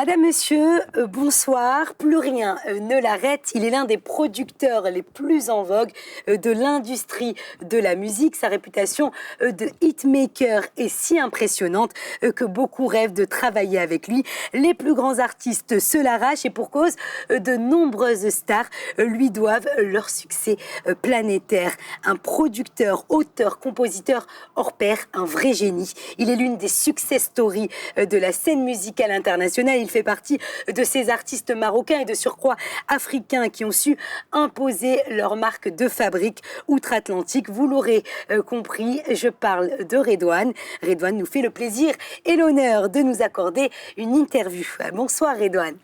Madame, monsieur, bonsoir. Plus rien ne l'arrête. Il est l'un des producteurs les plus en vogue de l'industrie de la musique. Sa réputation de hitmaker est si impressionnante que beaucoup rêvent de travailler avec lui. Les plus grands artistes se l'arrachent et pour cause, de nombreuses stars lui doivent leur succès planétaire. Un producteur, auteur, compositeur hors pair, un vrai génie. Il est l'une des success stories de la scène musicale internationale. Il fait partie de ces artistes marocains et de surcroît africains qui ont su imposer leur marque de fabrique outre-Atlantique. Vous l'aurez compris, je parle de Redouane. Redouane nous fait le plaisir et l'honneur de nous accorder une interview. Bonsoir Redouane.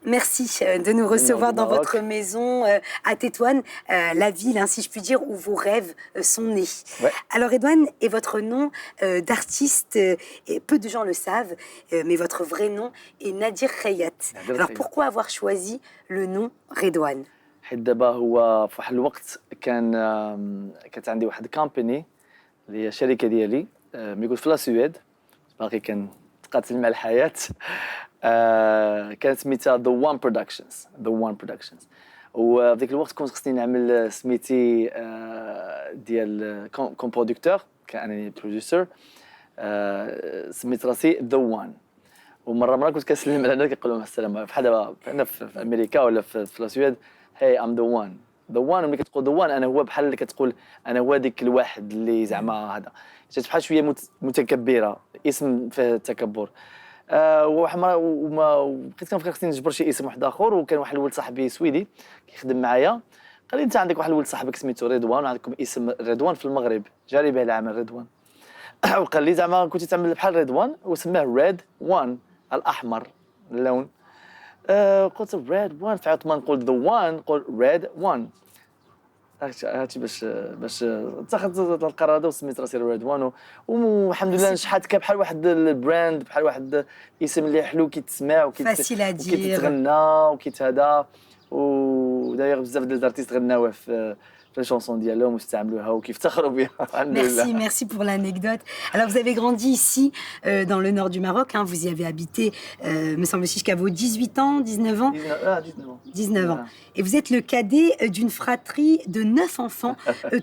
Merci de nous recevoir dans votre maison à Tétouan, la ville, si je puis dire, où vos rêves sont nés. Ouais. Alors Redouane est votre nom d'artiste, et peu de gens le savent, mais votre vrai nom est Nadir Khayat. Alors pourquoi avoir choisi le nom Redouane? حيت دابا هو في واحد الوقت كانت عندي واحد الكامباني اللي هي شركه ديالي ملي كنت في لا سويد باقي كنتقاتل مع الحياه. كانت سميتها The One Productions. وفي ذاك الوقت كنت خصني نعمل سميتي ديال كوم برودكتور، كأنني بروديوسر. سميت راسي The One. ومره كنت كنسلم على الناس كيقولوا مع السلامه بحال دابا هنا في امريكا ولا في لا سويد. Hey, I'm the one. ملي كتقول the one انا هو بحال اللي كتقول انا هو ديك الواحد اللي زعما هذا جات بحال شويه متكبره، اسم فيه التكبر. وواحد المره بقيت كنفكر خصني نجبر شي اسم واحد اخر، وكان واحد الولد صاحبي سويدي كيخدم معايا قال لي انت عندك واحد الولد صاحبك سميتو رضوان وعندكم اسم رضوان في المغرب، جاري به العمل رضوان. وقال لي زعما كنتي تعمل بحال رضوان وسماه ريد وان، الاحمر اللون. قلت ريد وان، فعاودت ما نقول ذا وان نقول ريد وان. هادشي باش اتخذت القرار هذا وسميت راسي ريد وان. والحمد لله نجحت بحال واحد البراند، بحال واحد اسم اللي حلو كيتسمع وكيتغنى وكيتهدى. وداير بزاف ديال الارتيست غناوه في les chansons dialogue واستعملوها وكيفتخروا بها. Merci pour l'anecdote. Alors vous avez grandi ici dans le nord du Maroc, hein, vous y avez habité me semble-t-il jusqu'à vos 18 ans, 19 ans. 19 ans. Et vous êtes le cadet d'une fratrie de 9 enfants,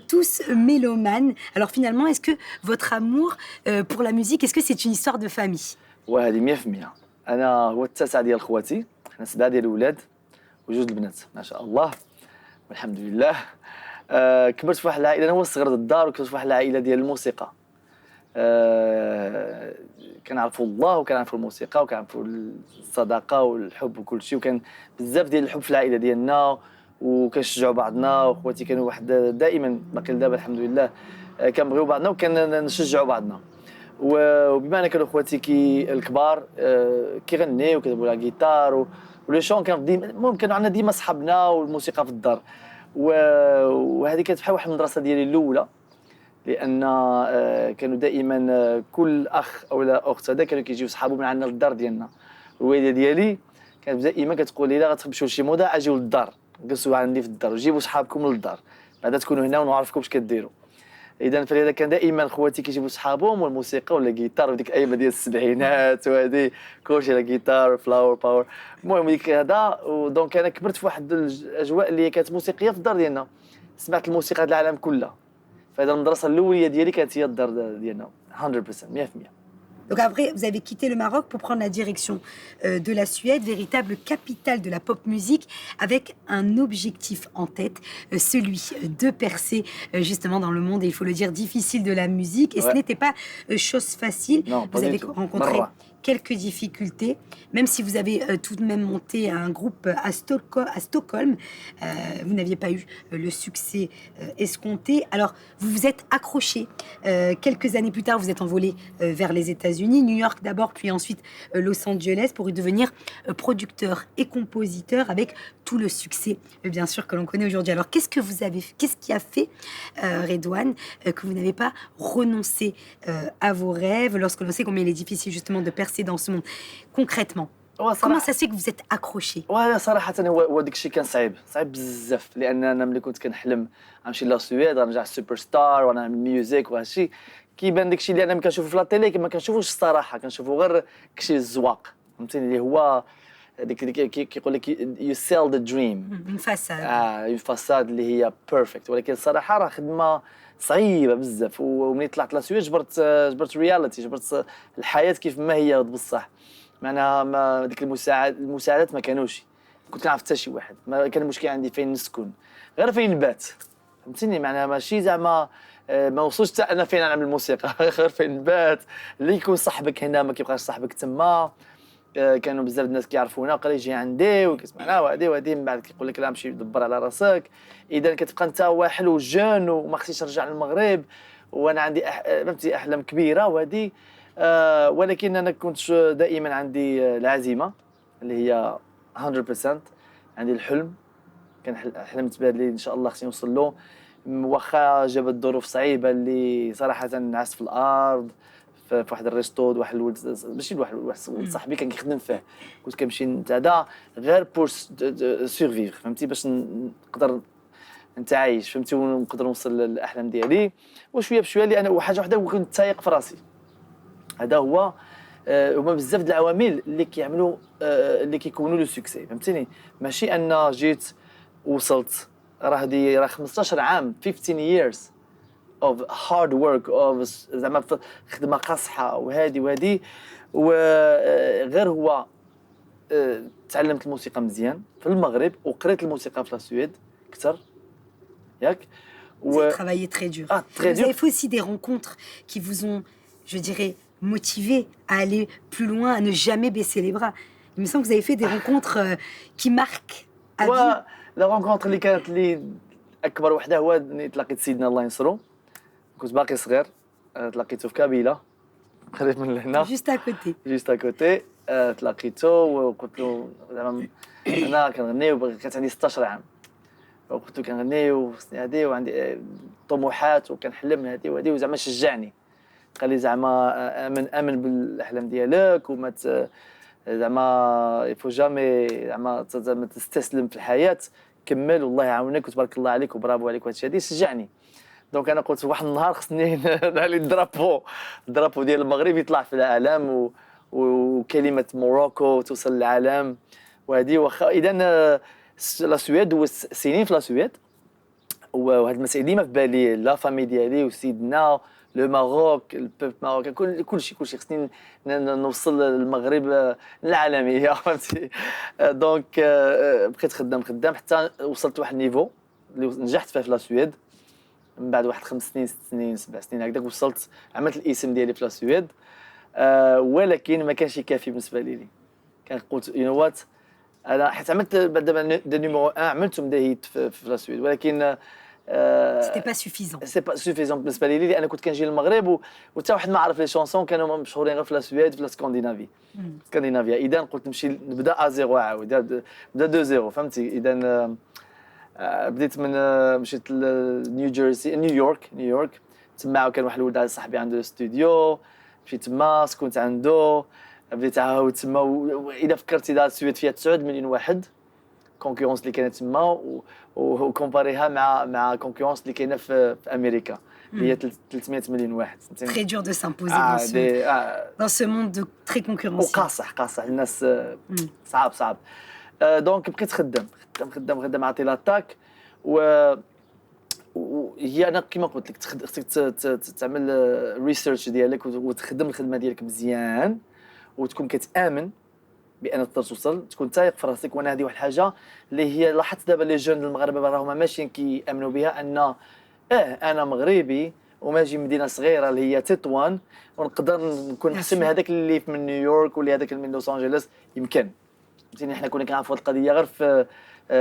tous mélomanes. Alors finalement, est-ce que votre amour pour la musique, est-ce que c'est une histoire de famille? وهذه 100%. انا هو التاسع ديال خواتي، حنا 7 ديال الولاد وجوج البنات ما شاء الله والحمد لله. كبرت في واحد العائله، انا هو الصغير ديال الدار، وكبرت في واحد العائله ديال الموسيقى. كنعرفوا الله وكنعرفوا الموسيقى وكنعرفوا الصداقه والحب وكل شيء، وكان بزاف ديال الحب في العائله ديالنا وكنشجعوا بعضنا. وخواتي كانوا واحد دائما باقي لدابا الحمد لله كنبغيو بعضنا وكنشجعوا بعضنا. وبما ان كانوا خواتي الكبار كيغنيو وكيضربوا على الجيتار ولي شون، كانوا المهم كانوا عندنا ديما صحابنا والموسيقى في الدار. وهذه كانت بحال واحد المدرسه ديالي الاولى، لان كانوا دائما كل اخ او لا اخت هذا كانوا كيجيو صحابهم من عندنا للدار ديالنا. الوالده ديالي كانت دائما كتقول لي الا غتمشيو لشي موضه اجيو للدار، جلسوا عندي في الدار وجيبوا صحابكم للدار بعدا تكونوا هنا ونعرفكم اش كديروا. اذا فلذا كان دائما خواتي كيجيبوا صحابهم والموسيقى ولا الجيتار، وديك الايام ديال السبعينات وهذه كلشي لا جيتار فلاور باور. المهم ديك هذا. ودونك انا كبرت في واحد الاجواء اللي كانت موسيقيه في الدار ديالنا، سمعت الموسيقى ديال العالم كلها. فهذا المدرسه الاوليه ديالي كانت هي الدار ديالنا 100%. Donc après, vous avez quitté le Maroc pour prendre la direction de la Suède, véritable capitale de la pop musique, avec un objectif en tête, celui de percer justement dans le monde, et il faut le dire, difficile de la musique. Et ce n'était pas chose facile. Non, vous avez rencontré quelques difficultés, même si vous avez tout de même monté un groupe à Stockholm. Vous n'aviez pas eu le succès escompté. Alors, vous vous êtes accroché. Quelques années plus tard, vous êtes envolé vers les États-Unis, New York d'abord, puis ensuite Los Angeles, pour y devenir producteur et compositeur avec tout le succès, bien sûr, que l'on connaît aujourd'hui. Alors, qu'est-ce qui a fait, Redouane, que vous n'avez pas renoncé à vos rêves lorsque l'on sait combien il est difficile justement de percer dans ce monde? Concrètement, comment ça se fait que vous êtes accroché? وانا صراحه هو داك الشيء كان صعيب بزاف، لان انا ملي كنت كنحلم غنمشي لا سويد غنرجع سوبر ستار وانا نعمل ميوزيك وهذا الشيء، كيبان داكشي اللي انا ما كنشوفو في لا تيلي ما كنشوفوش الصراحه، كنشوفو غير كشي الزواق، فهمتيني، اللي هو ديك كيقول لك يو سيل ذا دريم، Une façade. اون فاساد اللي هي بيرفكت، ولكن الصراحه راه خدمه صعيبه بزاف. وملي طلعت لاسويد جبرت رياليتي، جبرت الحياه كيف ما هي بصح. معناها ما ديك المساعدات ما كانوش، كنت كنعرف حتى شي واحد، ما كان المشكل عندي فين نسكن غير فين نبات، فهمتيني، معناها ماشي زعما ما وصلش حتى انا فين نعمل الموسيقى غير فين نبات، اللي يكون صاحبك هنا ما كيبقاش صاحبك تما. كانوا بزاف الناس كيعرفونا وقال يجي عندي وكيسمعنا وهادي من بعد كيقول لك لا مشي دبر على راسك. اذا كتبقى انت واحد وجون وما خصنيش نرجع للمغرب وانا عندي فهمتي احلام كبيره وهادي. ولكن انا كنت دائما عندي العزيمه اللي هي 100%، عندي الحلم، كان حلمت بهذا اللي ان شاء الله خصني نوصل له، واخا جابت ظروف صعيبه اللي صراحه نعست في الارض في واحد الريستو، واحد الولد ماشي واحد ولد صاحبي كان كيخدم فيه، كنت كنمشي نتعدى غير بور سورفيفر، فهمتي، باش نقدر نتعايش، فهمتي، ونقدر نوصل للاحلام ديالي. وشويه بشويه لان وحاجه وحده كنت تايق في راسي، هذا هو. هما بزاف د العوامل اللي كيعملوا اللي كيكونوا لو سوكسي، فهمتيني، ماشي ان جيت وصلت، راه 15 عام 15 years of hard work of زعما خدمه قاصحه وهادي وغير هو. تعلمت الموسيقى مزيان في المغرب وقريت الموسيقى في السويد اكثر ياك. Vous avez travaillé très dur. Ah, très vous dur. avez fait aussi des rencontres qui vous ont, je dirais, motivé à aller plus loin, à ne jamais baisser les bras. Il me semble que vous avez fait des rencontres qui marquent à vie. لا رونكونتر اللي كانت لي اكبر وحده هو اللي تلاقيت سيدنا الله ينصرو، كنت باقي صغير، تلاقيته في كابيله قريب من لهنا Juste à côté. جوست اكوتي. تلاقيته وقلت له زعما انا كنغني وكانت عندي 16 عام، وقلت له كنغني وخصني هادي وعندي طموحات وكنحلم هادي وهادي، وزعما شجعني، قال لي زعما امن بالاحلام ديالك وما زعما يفو جامي زعما تستسلم في الحياه، كمل والله يعاونك وتبارك الله عليك وبرافو عليك وهادشي هادي شجعني. دونك انا قلت واحد النهار خصني نعلي الدرابو ديال المغرب يطلع في الاعلام وكلمه موروكو توصل للعالم وهذه. واخا اذا لا سويد سنين في لا سويد، وهاد المسائل ديما في بالي، لا فامي ديالي وسيدنا لو ماروك البوب ماروكان كلشي خصني نوصل للمغرب العالميه، فهمتي. دونك بقيت خدام حتى وصلت لواحد النيفو اللي نجحت فيه في لا سويد. من بعد واحد 5 سنين 6 سنين 7 سنين هكذاك وصلت عملت الاسم ديالي في لا سويد. ولكن ما كانش كافي بالنسبه لي. كان قلت يو نو وات، انا حيت عملت دابا دو نيميرو 1 عملتهم داهيت في لا سويد، ولكن سيتي با سوفيزون. سي با سوفيزون بالنسبه لي، لان كنت كنجي للمغرب وحتى واحد ما عرف لي شونسون كانوا مشهورين غير في لا سويد في اسكندنافيا. اذا قلت نمشي نبدا ازيرو عاود نبدا دو زيرو، فهمتي. اذا بديت من مشيت نيويورك تما كان واحد الولد صاحبي عنده استوديو، مشيت تما سكنت عنده، بديت عاود تما. واذا فكرتي دا السويد فيها 9 مليون واحد، كونكورونس اللي كانت تما وكومباريها مع كونكورونس اللي كاينه في امريكا اللي هي 300 مليون واحد. Très dur de s'imposer dans ce monde très concurrentiel. وقاصح الناس صعب. دونك بقيت خدام عطي لاتاك. وهي انا كما قلت لك خصك تعمل ريسيرش ديالك وتخدم الخدمه ديالك مزيان وتكون كتامن بان تقدر توصل، تكون تايق في راسك. وانا هذه واحد الحاجه اللي هي لاحظت دابا لي جون المغاربه راهما ماشيين كيامنوا بها، ان انا مغربي وماجي مدينه صغيره اللي هي تطوان ونقدر نكون احسن من هذاك اللي من نيويورك ولا هذاك من لوس انجلوس. يمكن فهمتيني، حنا كنا كنعرفوا هذه القضيه غير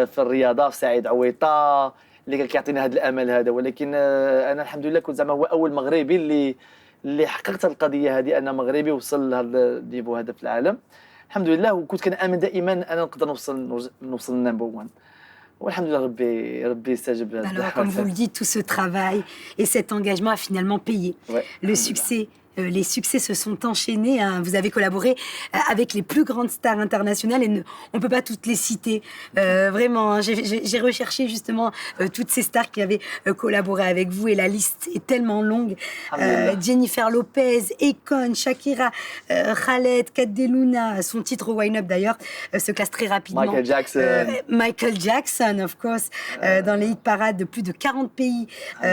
في الرياضه في سعيد عويطه اللي كان كيعطينا هذا الامل هذا. ولكن انا الحمد لله كنت زعما هو اول مغربي اللي حققت القضيه هذه، انا مغربي وصل لهذا النيفو هذا في العالم الحمد لله. وكنت كنامن دائما انا نقدر نوصل للنمبر 1، والحمد لله ربي استجاب لهذا. Alors comme vous le dites, tout ce travail et cet engagement a finalement payé. Ouais. Le succès les succès se sont enchaînés. Hein. Vous avez collaboré avec les plus grandes stars internationales et on ne peut pas toutes les citer. Vraiment, hein, j'ai recherché justement toutes ces stars qui avaient collaboré avec vous et la liste est tellement longue. Jennifer Lopez, Akon, Shakira, Khaled, Kat Deluna, son titre Wine Up d'ailleurs se classe très rapidement. Michael Jackson, of course, dans les hit parades de plus de 40 pays.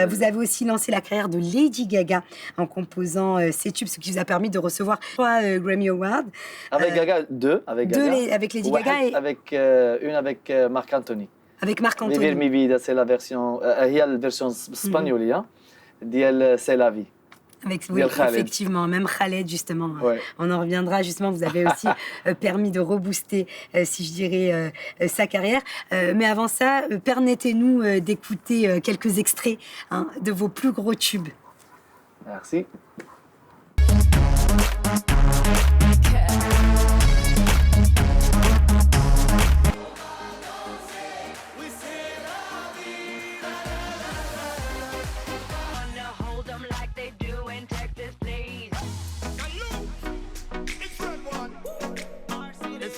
Vous avez aussi lancé la carrière de Lady Gaga en composant ses tubes, ce qui vous a permis de recevoir 3 Grammy Awards. Avec Gaga, 2 avec Gaga. Avec Lady Gaga et une avec Marc Anthony. Avec Marc Anthony. Vivir mi vida, c'est la version, il y a la version espagnole, c'est la vie. Oui, effectivement, même Khaled, justement. Ouais. On en reviendra, justement, vous avez aussi permis de rebooster, si je dirais, sa carrière. Mais avant ça, permettez-nous d'écouter quelques extraits hein, de vos plus gros tubes. Merci.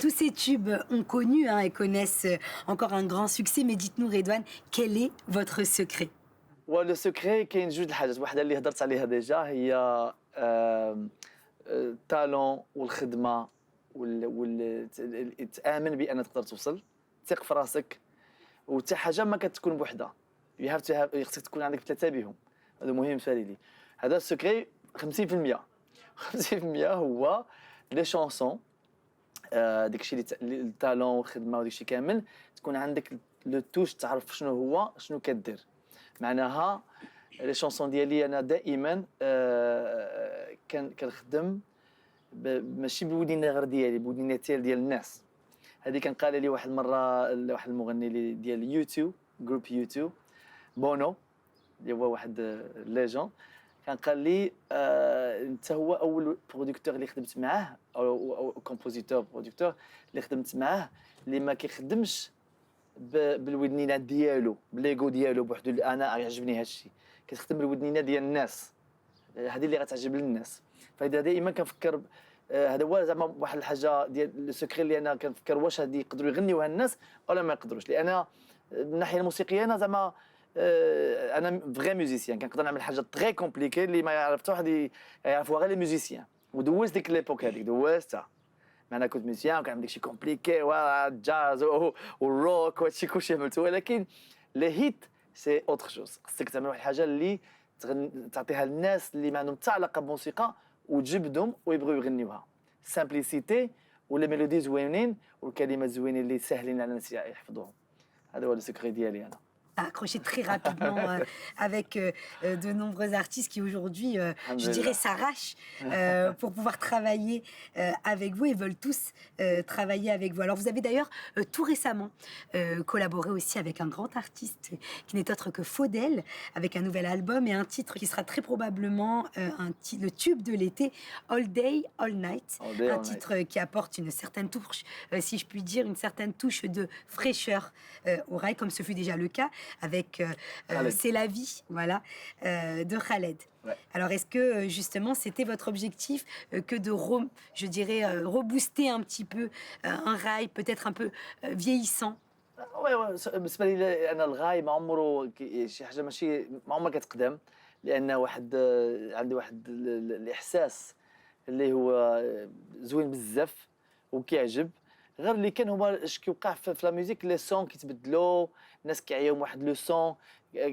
Tous ces tubes ont connu hein, et connaissent encore un grand succès, mais dites-nous, Redouane, quel est votre secret? Le secret, كاين جوج الحاجات، واحدة اللي هضرت عليها ديجا هي التالون والخدمة تآمن بأن تقدر توصل، ثق في راسك، وحتى حاجة ما كتكون بوحدها. خصك تكون عندك 3 بهم، هذا مهم فاليلي. هذا السكري 50%. 50% هو لي شونسون داكشي اللي التالون والخدمه وداكشي كامل تكون عندك لو توش تعرف شنو هو شنو كدير معناها لي شونسون ديالي انا دائما كنخدم ماشي بالودينه غير ديالي بودينتي ديال الناس هذه كان قال لي واحد المره واحد المغني ديال يوتيوب جروب يوتيوب بونو اللي هو واحد ليجون كان قال لي انت هو اول برودكتور اللي خدمت معاه او كومبوزيتور برودكتور اللي خدمت معاه اللي ما كيخدمش بالودنينات ديالو بليغو ديالو بوحدو. انا يعجبني هذا الشيء كتخدم بالودنينات ديال الناس هذه اللي غتعجب للناس. فاذا دائما كنفكر هذا هو زعما واحد الحاجه ديال السكري اللي انا كنفكر واش هذه يقدروا يغنيوها الناس ولا ما يقدروش. لان من الناحيه الموسيقيه انا زعما انا فغي ميوزيسيان كنقدر نعمل حاجه تري كومبليكي اللي ما يعرف حتى واحد يعرفوها غير لي ميوزيسيان. ودوزت ديك ليبوك هذيك دوزتها انا كنت ميوزيسيان وكنعمل داكشي كومبليكي والجاز والروك وهادشي كلشي عملته. ولكن لي هيت سي اوتر شوز. خصك تعمل واحد الحاجه اللي تعطيها للناس اللي ما عندهم حتى علاقه بالموسيقى وتجبدهم ويبغيو يغنيوها. سامبليسيتي ولي ميلودي زوينين والكلمات زوينين اللي ساهلين على الناس يحفظوهم. هذا هو السكري ديالي انا. Accroché très rapidement avec de nombreux artistes qui aujourd'hui, je dirais, s'arrachent pour pouvoir travailler avec vous et veulent tous travailler avec vous. Alors vous avez d'ailleurs tout récemment collaboré aussi avec un grand artiste qui n'est autre que Faudel, avec un nouvel album et un titre qui sera très probablement le tube de l'été, All Day, All Night. Un titre qui apporte une certaine touche, si je puis dire, une certaine touche de fraîcheur au rail, comme ce fut déjà le cas avec C'est la vie, voilà, de Khaled. Ouais. Alors, est-ce que justement, c'était votre objectif que de, je dirais, rebooster un petit peu un rail peut-être un peu vieillissant? وي بالنسبه لي انا الغاي ما عمره شي حاجه ماشي ما عمرها كتقدم لان عندي واحد الاحساس اللي هو زوين بزاف وكيعجب. غير اللي كان هما اش كيوقع في لا ميوزيك لي سون كيتبدلوا الناس كيعياو واحد لو سون.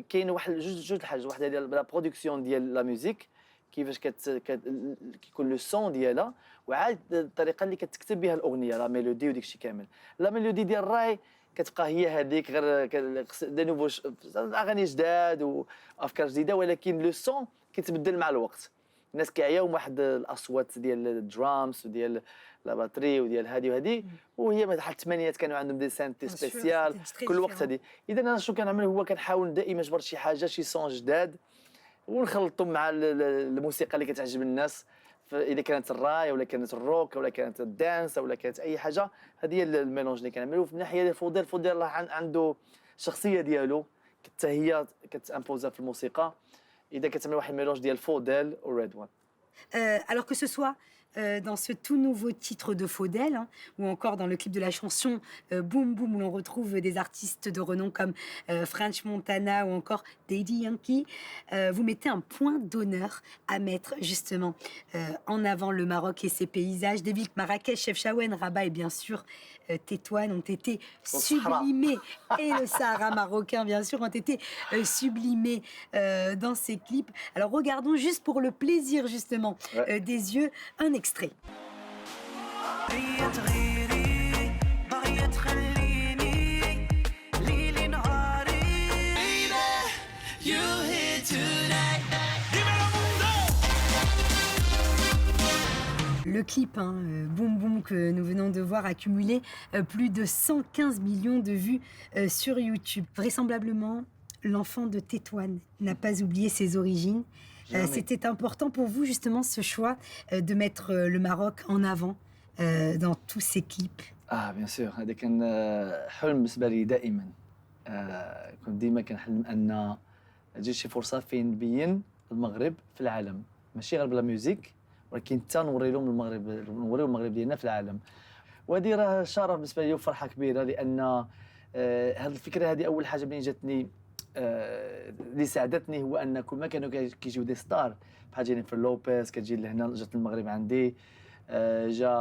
كاين واحد جوج الحاجات واحده ديال لا برودكسيون ديال لا ميوزيك كيفاش كيكون لو سون ديالها وعاد الطريقه اللي كتكتب بها الاغنيه لا ميلودي وداك الشيء كامل. لا ميلودي ديال الراي كتبقى هي هذيك غير دي نوفو اغاني جداد وافكار جديده ولكن لو سون كيتبدل مع الوقت. الناس كيعياو واحد الاصوات ديال الدرامز وديال لا باتري وديال هادي وهادي وهي بحال الثمانينات كانوا عندهم دي سانتي سبيسيال كل وقت هادي. اذا انا شنو كنعمل هو كنحاول دائما نجبر شي حاجه شي سون جداد ونخلطهم مع الموسيقى اللي كتعجب الناس. اذا كانت الراي ولا كانت الروك ولا كانت الدانس ولا كانت اي حاجه هذه هي الميلونج اللي كنعملو. في الناحيه ديال فوديل راه عنده شخصيه ديالو حتى هي كتامبوزا في الموسيقى. اذا كتعمل واحد الميلونج ديال فوديل وريد وان Alors que ce soit dans ce tout nouveau titre de Faudel, hein, ou encore dans le clip de la chanson Boom Boom, où l'on retrouve des artistes de renom comme French Montana ou encore Daddy Yankee, vous mettez un point d'honneur à mettre justement en avant le Maroc et ses paysages. Des villes que Marrakech, Chefchaouen, Rabat et bien sûr Tétouan ont été sublimés, et le Sahara marocain bien sûr ont été sublimés dans ces clips. Alors regardons juste pour le plaisir justement des yeux un extrait. Le clip Boom Boom que nous venons de voir a cumulé plus de 115 millions de vues sur YouTube. Vraisemblablement, l'enfant de Tétouan n'a pas oublié ses origines. C'était important pour vous justement ce choix de mettre le Maroc en avant dans tous ces clips. bien sûr هذا كان حلم بالنسبه لي دائما كنت ديما كنحلم ان تجي شي فرصه فين نبين المغرب في العالم ماشي غير بلا ميوزيك ولكن حتى نوري لهم المغرب نوريو المغرب ديالنا في العالم وهذه راه شرف بالنسبه لي وفرحه كبيره لان هذه الفكره هذه اول حاجه منين جاتني اللي ساعدتني هو ان كل ما كانوا كيجيو دي ستار بحال جينيفر لوبيز كتجي لهنا جات المغرب عندي جا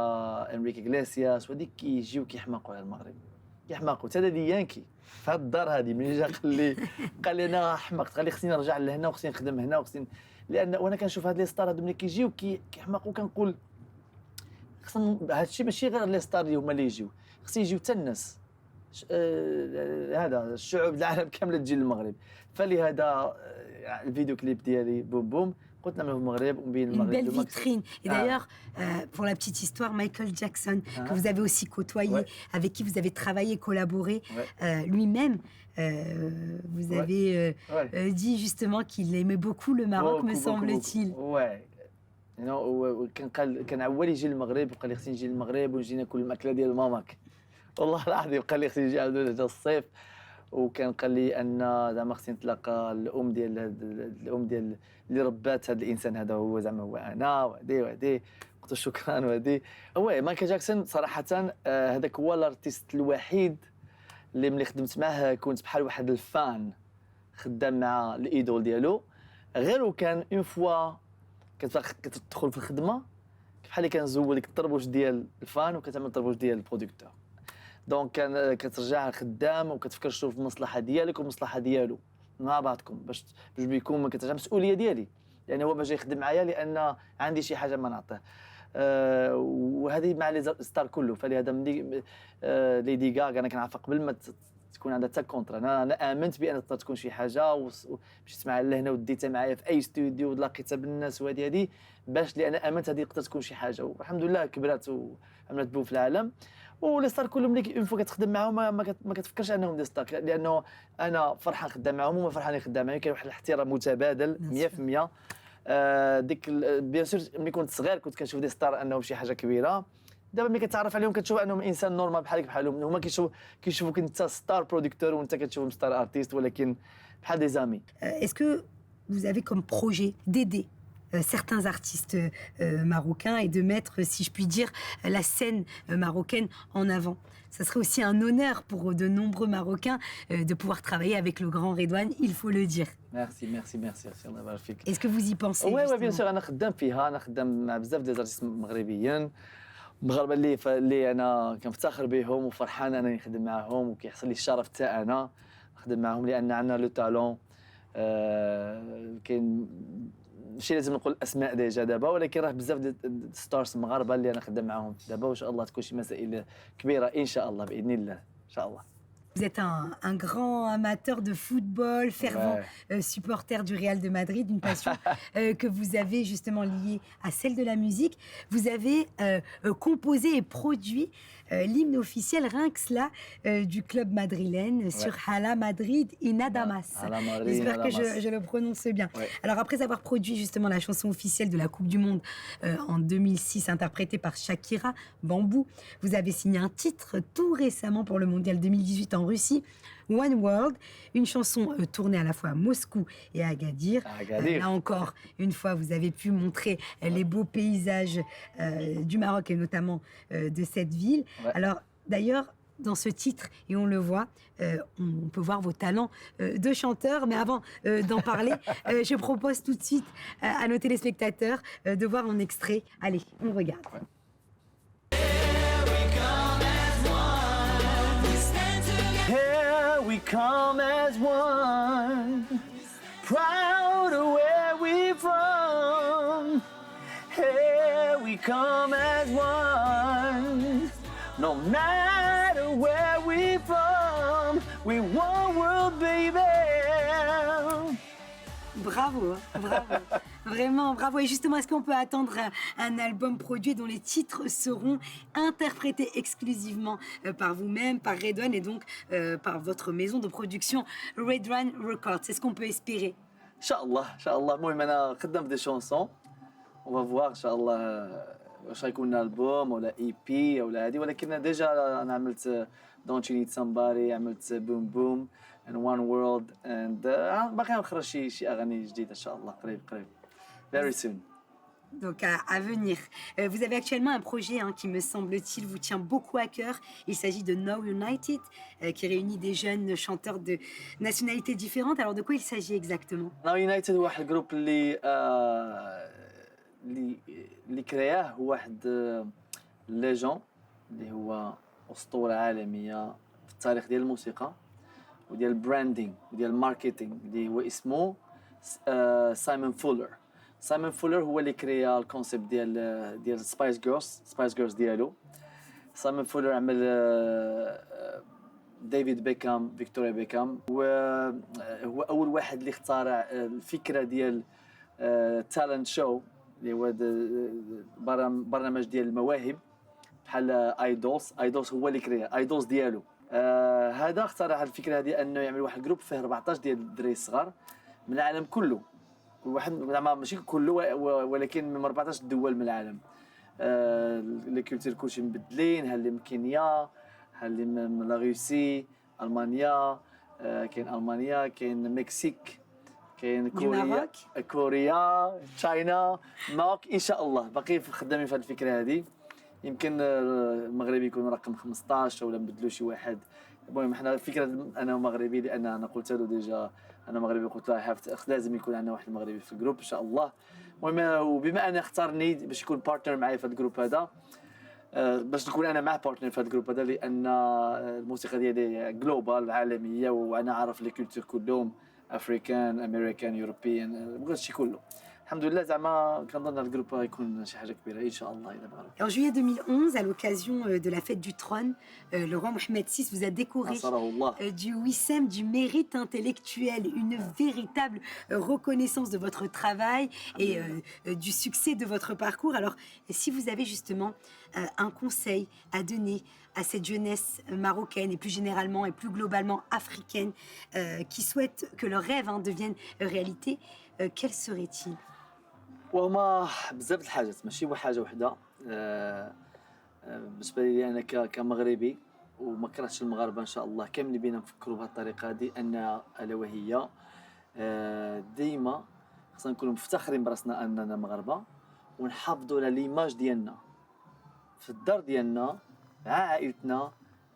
انريكي إغليسياس وهذيك كيجيو كيحماقوا على المغرب كيحماقوا حتى دادي يانكي في هاد الدار هذه ملي جا قال لي انا حمقت قال لي خصني نرجع لهنا وخصني نخدم هنا وخصني لان وانا كنشوف هاد لي ستار هادو ملي كيجيو كيحماقوا كنقول خصنا هادشي ماشي غير لي ستار اللي هما اللي يجيو خص يجيو حتى الناس هذا الشعوب العالم كامله تجي للمغرب فلهذا الفيديو كليب ديالي بوم بوم قلت نعملوه في المغرب ونبين المغرب. Une belle vitrine. Et d'ailleurs, pour la petite histoire, Michael Jackson, que vous avez aussi côtoyé, avec qui vous avez travaillé, collaboré, lui-même, vous avez dit justement qu'il aimait beaucoup le Maroc, me semble-t-il. Ouais. كان عوال يجي للمغرب وقال لي خصني نجي للمغرب ونجي ناكل الماكله ديال ماماك والله العظيم قال لي خصني نجي عاود الصيف وكان قال لي ان زعما خصني نتلاقى الام ديال اللي ربات هذا الانسان هذا هو زعما هو انا وهدي قلت له شكرا وهدي هو مايكل جاكسون صراحه هذاك هو الارتيست الوحيد اللي ملي خدمت معاه كنت بحال واحد الفان خدام مع الايدول ديالو غير وكان اون فوا كتدخل في الخدمه بحال اللي كنزول ديك الطربوش ديال الفان وكتعمل الطربوش ديال البرودكتور دونك كترجع خدام وكتفكر شنو في المصلحه ديالك والمصلحه ديالو مع بعضكم باش بيكون ما كترجع مسؤوليه ديالي لان هو باش يخدم معايا لان عندي شي حاجه ما نعطيه وهذه مع لي ستار كله فلهذا ملي ليدي غاغا انا كنعرفها قبل ما تكون عندها حتى كونترا انا امنت بان تقدر تكون شي حاجه ومشيت معها لهنا وديتها معايا في اي ستوديو ولقيتها بالناس وهذه باش لان امنت هذه تقدر تكون شي حاجه والحمد لله كبرات وعملت بو في العالم ولي ستار كلهم اللي اون فوا كتخدم معاهم ما كتفكرش انهم دي ستار لانه انا فرحان خدام معاهم وما فرحانين خدام معايا كاين واحد الاحترام متبادل 100% ديك بيان سور ملي كنت صغير كنت كنشوف دي ستار انهم شي حاجه كبيره دابا ملي كتعرف عليهم كتشوف انهم انسان نورمال بحالك بحالهم هما كيشوفوك انت ستار برودكتور وانت كتشوفهم ستار ارتيست ولكن بحال دي زامي. Est-ce que vous avez comme projet d'aider certains artistes marocains et de mettre, si je puis dire, la scène marocaine en avant? Ça serait aussi un honneur pour de nombreux Marocains de pouvoir travailler avec le grand Redouane, il faut le dire. Merci الله يبارك فيك. Est-ce que vous y pensez? Oui bien sûr انا خدام فيها انا خدام مع بزاف ديال الارتيست مغربيين مغاربه اللي انا كنفتخر بهم وفرحان انني نخدم معاهم وكيحصل لي الشرف حتى انا نخدم معاهم لان عندنا لو تالون كاين ماشي لازم نقول اسماء ديجا دابا ولكن راه بزاف ديال ستارز مغاربه اللي انا خدام معاهم دابا وان شاء الله تكون شي مسائل كبيره ان شاء الله باذن الله ان شاء الله. Vous êtes un grand amateur de football, fervent supporter du Real de Madrid, une passion que vous avez justement liée à celle de la musique. Vous avez composé et produit l'hymne officiel, rien que cela, du club madrilène sur Hala Madrid y nada más. J'espère que je le prononce bien. Alors après avoir produit justement la chanson officielle de la Coupe du Monde en 2006, interprétée par Shakira, Bambou, vous avez signé un titre tout récemment pour le Mondial 2018 en en Russie. One World, une chanson tournée à la fois à Moscou et à Agadir. Là encore, une fois, vous avez pu montrer les beaux paysages du Maroc et notamment de cette ville. Ouais. Alors, d'ailleurs, dans ce titre, et on le voit, on peut voir vos talents de chanteur. Mais avant d'en parler, je propose tout de suite à nos téléspectateurs de voir un extrait. Allez, on regarde. Ouais. Here we come as one, proud of where we're from. Here we come as one, no matter where we're from, we one world, baby. Bravo, bravo. Vraiment, bravo. Et justement, est-ce qu'on peut attendre un album produit dont les titres seront interprétés exclusivement par vous-même, par Redouane et donc par votre maison de production Redouane Records? C'est ce qu'on peut espérer? Inch'Allah, Inch'Allah. المهم أنا خدام des chansons. On va voir Inch'Allah واش غيكون البوم ولا اي بي ولا هذه، ولكن ديجا انا عملت Don't You Need Somebody، عملت بوم بوم and One World and باقي نخرج شي اغاني جديده ان شاء الله قريب قريب. Very soon. Donc à venir. Vous avez actuellement un projet qui, me semble-t-il, vous tient beaucoup à cœur. Il s'agit de Now United, qui réunit des jeunes chanteurs de nationalités différentes. Alors de quoi il s'agit exactement? Now United هو واحد الجروب اللي كرياه هو واحد ليجون اللي هو أسطورة عالمية في التاريخ ديال الموسيقى وديال البراندينغ وديال الماركتينغ اللي هو اسمه سايمون فولر. سايمون فولر هو اللي كريا الكونسيبت ديال سبايس جيرلز ديالو. سايمون فولر عمل ديفيد بيكام، فيكتوريا بيكام، وهو أول واحد اللي اخترع الفكرة ديال تالنت شو اللي هو برنامج ديال المواهب بحال ايدولز هو اللي كريا ايدولز ديالو. هذا اخترع الفكره هذه انه يعمل واحد الجروب فيه 14 ديال الدراري الصغار من العالم كله، كل واحد ماشي كله ولكن من 14 دول من العالم. لي كولتور كلشي مبدلين، ها اللي من كينيا، ها اللي من لا روسي، المانيا، كاين المانيا، كاين المكسيك، كاين كوريا، تشاينا، ماروك. ان شاء الله باقي خدامين في هذه الفكره هذه. يمكن المغربي يكون رقم 15 ولا نبدلوا شي واحد. المهم حنا الفكره انا مغربي، لان انا قلت له ديجا انا مغربي، قلت له لازم يكون عندنا واحد المغربي في الجروب ان شاء الله. المهم وبما انا اختارني باش يكون بارتنر معايا في هذا الجروب هذا، باش نكون انا مع بارتنر في هذا الجروب هذا، لان الموسيقى ديالي جلوبال عالميه وانا عارف لي كولتور كلهم افريكان، امريكان، يوروبيان، بغيت شي كله. الحمد لله زعما كنظن الجروب غيكون شي حاجه كبيره ان شاء الله اذا بغا. En juillet 2011, à l'occasion de la fête du trône, le roi Mohamed VI vous a décoré du Wissem du mérite intellectuel, une véritable reconnaissance de votre travail et du succès de votre parcours. Alors, si vous avez justement un conseil à donner à cette jeunesse marocaine et plus généralement et plus globalement africaine qui souhaite que leur rêve devienne réalité, quel serait-il? وهما بزاف د الحاجات ماشي حاجه وحده. بالنسبه لي انا كمغربي وما كرهتش المغاربه ان شاء الله كاملين بينا نفكروا بهذه الطريقه هذه، ان الا وهي ديما خصنا نكونوا مفتخرين براسنا اننا مغاربه، ونحافظوا على ليماج ديالنا في الدار ديالنا مع عائلتنا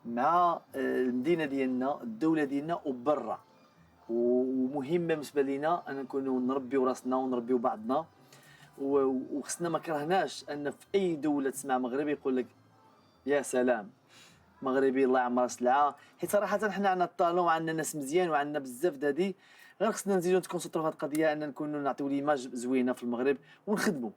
مع المدينه ديالنا الدوله ديالنا وبرا. ومهمه بالنسبه لينا ان نكونوا نربيو راسنا ونربيو بعضنا، وخصنا ما كرهناش ان في اي دوله تسمع مغربي يقول لك يا سلام مغربي الله يعمر سلعه. حيت صراحه حنا عندنا الطالون وعندنا ناس مزيان وعندنا بزاف دادي، غير خصنا نزيدو نتكونسونطرو في هذه القضيه ان نكونوا نعطيو ليماج زوينه في المغرب ونخدموا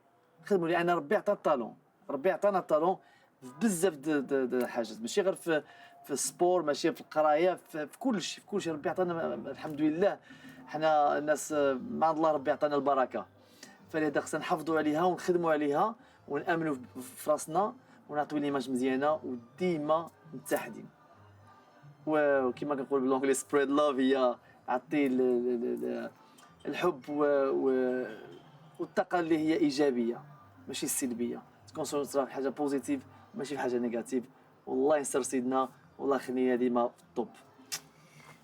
لان ربي عطانا الطالون، ربي عطانا الطالون في بزاف د الحاجات، ماشي غير في السبور، ماشي في القرايه، في كل شيء ربي عطانا الحمد لله. حنا الناس مع الله ربي عطانا البركه، فلهذا خصنا نحافظوا عليها ونخدموا عليها ونامنوا في راسنا ونعطيو ليماج مزيانه وديما متحدين. وكما كنقول بالانجلي سبريد لاف، هي عطي الحب والطاقه اللي هي ايجابيه ماشي السلبيه، تكونسونطرا في حاجه بوزيتيف ماشي في حاجه نيجاتيف. والله ينصر سيدنا والله يخلينا ديما في الطوب.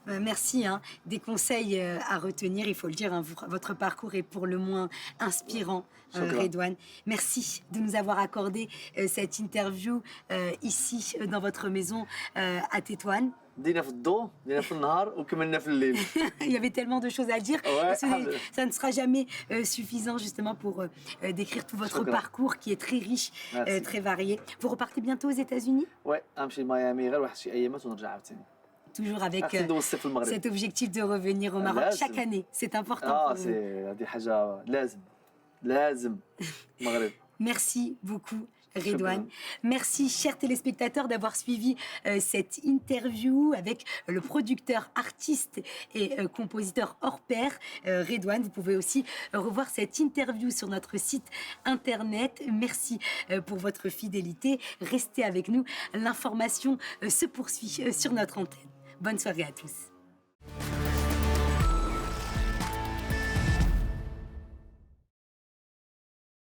Merci, hein. Des conseils à retenir, il faut le dire, hein, votre parcours est pour le moins inspirant, Redouane. Merci de nous avoir accordé cette interview ici dans votre maison à Tétouan. دينا في الضوء دينا في النهار وكملنا في الليل. Il y avait tellement de choses à dire. Ouais, Ça ne sera jamais suffisant justement pour décrire tout votre parcours qui est très riche, très varié. Vous repartez bientôt aux États-Unis? Ouais, غنمشي لميامي غير واحد شي ايامات ونرجع عاوتاني. Toujours avec cet objectif de revenir au Maroc chaque année. C'est important pour vous. هذه حاجة لازم المغرب. Merci beaucoup, Redouane. Merci, chers téléspectateurs, d'avoir suivi cette interview avec le producteur, artiste et compositeur hors pair, Redouane. Vous pouvez aussi revoir cette interview sur notre site internet. Merci pour votre fidélité. Restez avec nous. L'information se poursuit sur notre antenne. Bonne soirée à tous.